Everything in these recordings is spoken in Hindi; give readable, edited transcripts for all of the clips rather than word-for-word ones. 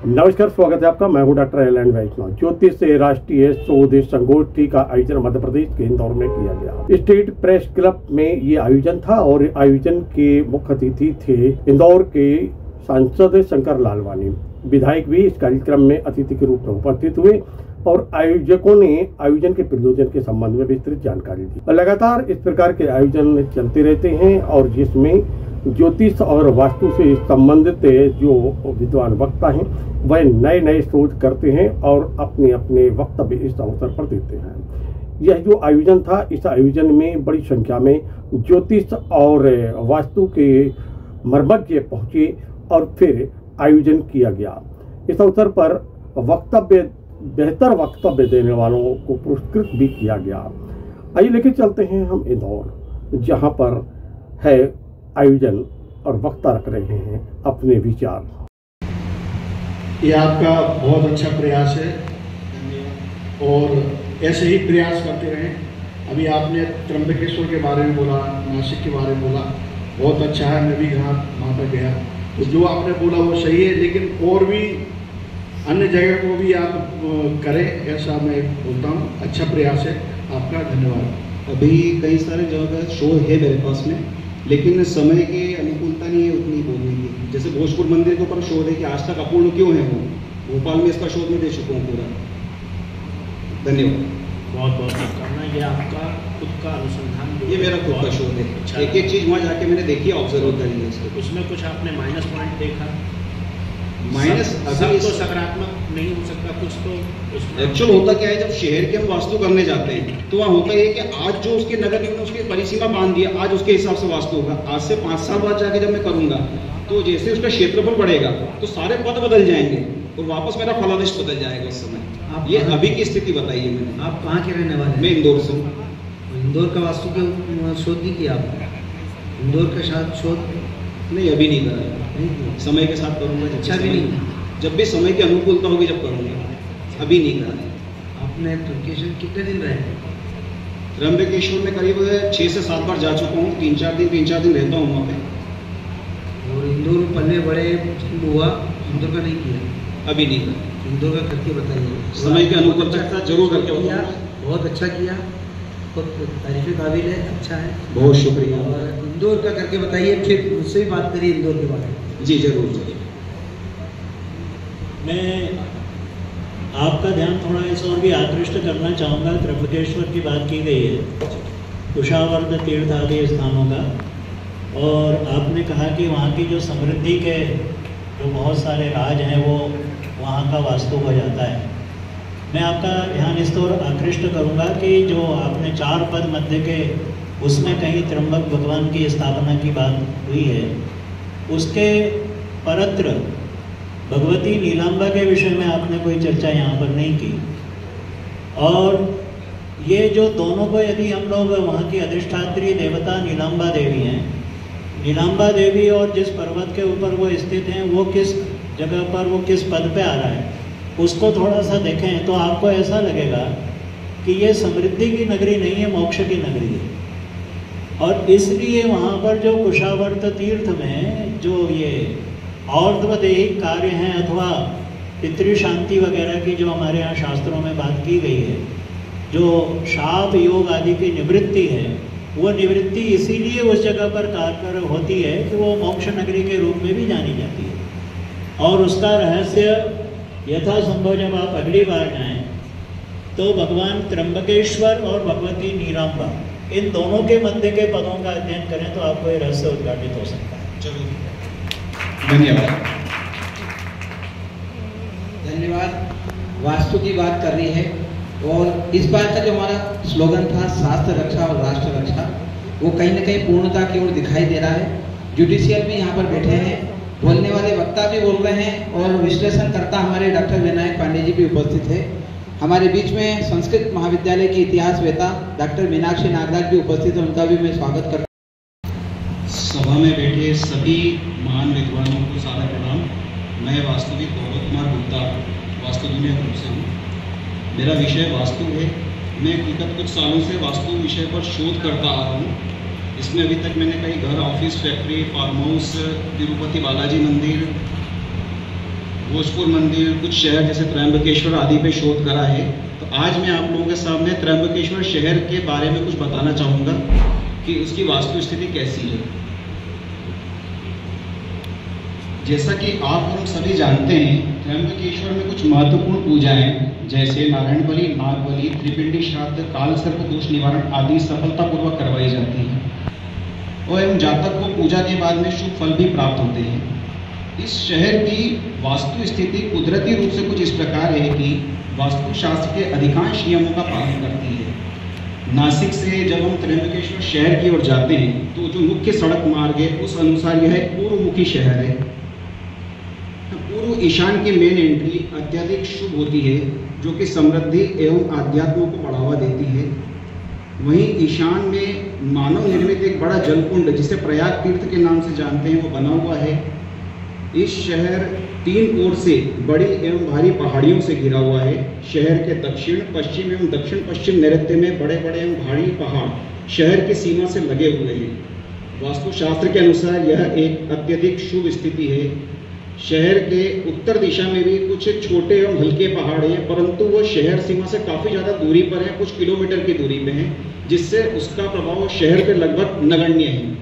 नमस्कार, स्वागत है आपका। मैं हूं डॉक्टर एल.एन. वैष्णव। ज्योतिष से राष्ट्रीय शोध संगोष्ठी का आयोजन मध्य प्रदेश के इंदौर में किया गया। स्टेट प्रेस क्लब में ये आयोजन था और आयोजन के मुख्य अतिथि थे इंदौर के सांसद शंकर लालवानी। विधायक भी इस कार्यक्रम में अतिथि के रूप में उपस्थित हुए और आयोजकों ने आयोजन के प्रयोजन के संबंध में विस्तृत जानकारी दी। लगातार इस प्रकार के आयोजन चलते रहते हैं और जिसमें ज्योतिष और वास्तु से संबंधित जो विद्वान वक्ता हैं वह नए नए शोध करते हैं और अपने अपने वक्तव्य इस अवसर पर देते हैं। यह जो आयोजन था, इस आयोजन में बड़ी संख्या में ज्योतिष और वास्तु के मर्मज्ञ पहुंचे और फिर आयोजन किया गया। इस अवसर पर बेहतर वक्तव्य देने वालों को पुरस्कृत भी किया गया। आइए लेके चलते हैं हम इंदौर, जहां पर है आयोजन और वक्ता रख रहे हैं अपने विचार। ये आपका बहुत अच्छा प्रयास है और ऐसे ही प्रयास करते रहें। अभी आपने त्र्यंबकेश्वर के बारे में बोला, नासिक के बारे में बोला, बहुत अच्छा है। मैं भी वहाँ पर गया तो जो आपने बोला वो सही है, लेकिन और भी अन्य जगह को भी आप करें, ऐसा मैं बोलता हूँ। अच्छा प्रयास है आपका, धन्यवाद। अभी कई सारे जगह शोध है मेरे पास में, लेकिन समय की अनुकूलता नहीं है उतनी बोलने की। जैसे भोजपुर मंदिर के ऊपर शोध है कि आज तक अपूर्ण क्यों है वो, भोपाल में इसका शोध मैं दे चुका हूँ पूरा। धन्यवाद। बहुत बहुत शुभकामनाएं। ये आपका खुद का अनुसंधान, ये मेरा खुद का शोध है। अच्छा, एक एक चीज़ वहाँ जाके मैंने देखी, ऑब्जर्व करी है इसको। उसमें कुछ आपने माइनस पॉइंट देखा? माइनस सब तो सकारात्मक नहीं हो सकता, कुछ तो एक्चुअल होता क्या है, जब शहर के हम वास्तु करने जाते हैं तो वहाँ होता है कि आज जो उसके नगर निगम ने उसकी परिसीमा बांध दिया, आज उसके हिसाब से वास्तु होगा। आज से 5 साल बाद जाके जब मैं करूंगा तो जैसे उसका क्षेत्रफल बढ़ेगा तो सारे पद बदल जाएंगे और वापस मेरा फलादेश बदल जाएगा उस समय। ये अभी की स्थिति बताइए मैंने। आप कहाँ के रहने वाले? मैं इंदौर से हूँ। इंदौर का वास्तु के शोध नहीं किया आपने? इंदौर का साथ शोध नहीं, अभी नहीं करा, नहीं समय के साथ करूँगा। अच्छा भी नहीं, जब भी समय की अनुकूलता होगी जब करूँगा, अभी नहीं करा। आपने त्र्यंबकेश्वर कितने दिन रहे? त्र्यंबकेश्वर में करीब 6 से 7 बार जा चुका हूँ। 3-4 दिन रहता हूँ वहाँ पे। और इंदौर पल्ले बड़े हुआ, इंदौर का नहीं किया? अभी नहीं करा। इंदौर का करके बताइए। समय की अनुकूलता जरूर करके किया, बहुत अच्छा किया, बहुत तारीफ़ काबिल है, अच्छा है, बहुत शुक्रिया। और इंदौर का करके बताइए, फिर मुझसे भी बात करिए इंदौर के बारे में। जी जरूर। मैं आपका ध्यान थोड़ा इस और भी आकृष्ट करना चाहूँगा। त्र्यंबकेश्वर की बात की गई है, कुशावर्त तीर्थ आदि स्थानों का, और आपने कहा कि वहाँ की जो समृद्धि के जो बहुत सारे राज हैं वो वहाँ का वास्तु हो जाता है। मैं आपका ध्यान इस तरह आकृष्ट करूँगा कि जो आपने 4 पद मध्य के उसमें कहीं त्र्यंबक भगवान की स्थापना की बात हुई है, उसके परत्र भगवती नीलांबा के विषय में आपने कोई चर्चा यहाँ पर नहीं की। और ये जो दोनों को यदि हम लोग वहाँ की अधिष्ठात्री देवता नीलांबा देवी हैं, नीलांबा देवी और जिस पर्वत के ऊपर वो स्थित हैं वो किस जगह पर, वो किस पद पे आ रहा है, उसको थोड़ा सा देखें तो आपको ऐसा लगेगा कि ये समृद्धि की नगरी नहीं है, मोक्ष की नगरी है। और इसलिए वहाँ पर जो कुशावर्त तीर्थ में जो ये और्ध्वदेहिक कार्य हैं अथवा पितृ शांति वगैरह की जो हमारे यहाँ शास्त्रों में बात की गई है, जो शाप योग आदि की निवृत्ति है, वो निवृत्ति इसीलिए उस जगह पर कारगर होती है कि वो मोक्ष नगरी के रूप में भी जानी जाती है। और उसका रहस्य यथासंभव जब आप अगली बार जाएं तो भगवान त्र्यंबकेश्वर और भगवती नीलांबा, इन दोनों के मध्य के पदों का अध्ययन करें तो आपको ये रहस्य उद्घाटित हो सकता है। चलो, धन्यवाद। धन्यवाद। वास्तु की बात कर रही है और इस बार का जो हमारा स्लोगन था शास्त्र रक्षा और राष्ट्र रक्षा, वो कहीं ना कहीं पूर्णता की ओर दिखाई दे रहा है। जुडिशियल भी यहाँ पर बैठे हैं, बोलने वाले वक्ता भी बोल रहे हैं और विश्लेषण करता हमारे डॉक्टर विनायक पांडे जी भी उपस्थित है। हमारे बीच में संस्कृत महाविद्यालय की इतिहासवेता डॉक्टर मीनाक्षी नागराज भी उपस्थित है, उनका भी मैं स्वागत करता हूँ। सभा में बैठे सभी महान विद्वानों को सादर प्रणाम। मैं वास्तुविद गौरव कुमार गुप्ता वास्तु दुनिया ग्रुप से हूँ। मेरा विषय वास्तु है। मैं विगत कुछ सालों से वास्तु विषय पर शोध करता आ रहा हूँ इसमें अभी तक मैंने कई घर, office, factory, farm house, Tirupati Balaji मंदिर, भोजपुर मंदिर, कुछ शहर जैसे त्र्यंबकेश्वर आदि पे शोध करा है। तो आज मैं आप लोगों के सामने त्र्यंबकेश्वर शहर के बारे में कुछ बताना चाहूँगा कि उसकी वास्तु स्थिति कैसी है। जैसा कि आप और हम सभी जानते हैं, त्र्यंबकेश्वर में कुछ महत्वपूर्ण पूजाएं जैसे नारायण बलि, नाग बलि, त्रिपिंडी श्राद्ध, काल सर्प दोष निवारण आदि सफलतापूर्वक करवाई जाती हैं और एवं जातक को पूजा के बाद में शुभ फल भी प्राप्त होते हैं। इस शहर की वास्तु स्थिति कुदरती रूप से कुछ इस प्रकार है कि वास्तुशास्त्र के अधिकांश नियमों का पालन करती है। नासिक से जब हम त्र्यंबकेश्वर शहर की ओर जाते हैं तो जो मुख्य सड़क मार्ग है उस अनुसार यह पूर्वमुखी शहर है। पूर्व ईशान की मेन एंट्री अत्यधिक शुभ होती है, जो कि समृद्धि एवं आध्यात्म को बढ़ावा देती है। वहीं ईशान में मानव निर्मित एक बड़ा जलकुंड जिसे प्रयाग तीर्थ के नाम से जानते हैं वो बना हुआ है। इस शहर 3 ओर से बड़ी एवं भारी पहाड़ियों से घिरा हुआ है। शहर के दक्षिण, पश्चिम एवं दक्षिण पश्चिम नैऋत्य में बड़े बड़े एवं भारी पहाड़ शहर की सीमा से लगे हुए हैं। वास्तुशास्त्र के अनुसार यह एक अत्यधिक शुभ स्थिति है। शहर के उत्तर दिशा में भी कुछ छोटे एवं हल्के पहाड़ हैं, परंतु वो शहर सीमा से काफ़ी ज़्यादा दूरी पर है, कुछ किलोमीटर की दूरी पे हैं, जिससे उसका प्रभाव शहर पे लगभग नगण्य है।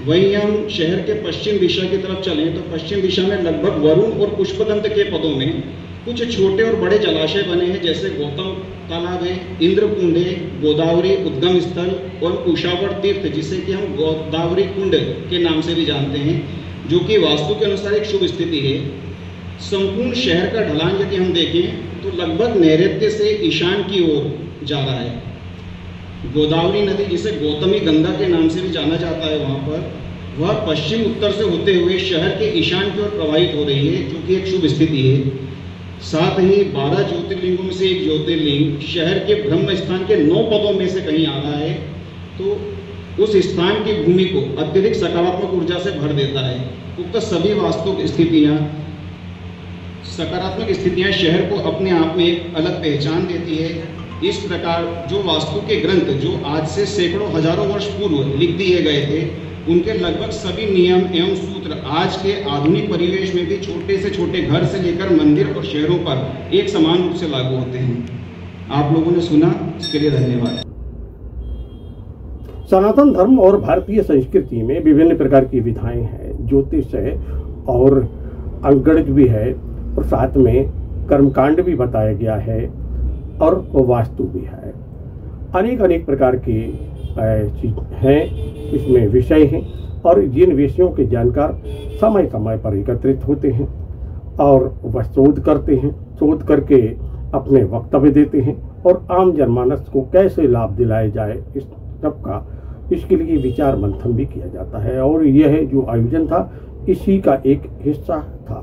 वहीं हम शहर के पश्चिम दिशा की तरफ चलें तो पश्चिम दिशा में लगभग वरुण और पुष्पदंत के पदों में कुछ छोटे और बड़े जलाशय बने हैं, जैसे गौतम तालाब है, इंद्रकुंड है, गोदावरी उद्गम स्थल और कुशावर तीर्थ, जिसे कि हम गोदावरी कुंड के नाम से भी जानते हैं, जो कि वास्तु के अनुसार एक शुभ स्थिति है। संपूर्ण शहर का ढलान यदि हम देखें तो लगभग नैऋत्य से ईशान की ओर जा रहा है। गोदावरी नदी, जिसे गौतमी गंगा के नाम से भी जाना जाता है, वहाँ पर वह पश्चिम उत्तर से होते हुए शहर के ईशान की ओर प्रवाहित हो रही है, जो कि एक शुभ स्थिति है। साथ ही 12 ज्योतिर्लिंगों में से एक ज्योतिर्लिंग शहर के ब्रह्म स्थान के 9 पदों में से कहीं आ रहा है, तो उस स्थान की भूमि को अत्यधिक सकारात्मक ऊर्जा से भर देता है। उक्त सभी वास्तु स्थितियाँ, सकारात्मक स्थितियाँ शहर को अपने आप में एक अलग पहचान देती है। इस प्रकार जो वास्तु के ग्रंथ जो आज से सैकड़ों हजारों वर्ष पूर्व लिख दिए गए थे, उनके लगभग सभी नियम एवं सूत्र आज के आधुनिक परिवेश में भी छोटे से छोटे घर से लेकर मंदिर और शहरों पर एक समान रूप से लागू होते हैं। आप लोगों ने सुना, इसके लिए धन्यवाद। सनातन धर्म और भारतीय संस्कृति में विभिन्न प्रकार की विधाएं हैं। ज्योतिष है और अंकगणित भी है और साथ में कर्मकांड भी बताया गया है और वास्तु भी है। अनेक प्रकार की हैं, इसमें विषय हैं और जिन विषयों के जानकार समय समय पर एकत्रित होते हैं और वह शोध करते हैं, शोध करके अपने वक्तव्य देते हैं और आम जनमानस को कैसे लाभ दिलाया जाए इस सब का, इसके लिए विचार मंथन भी किया जाता है। और यह जो आयोजन था इसी का एक हिस्सा था।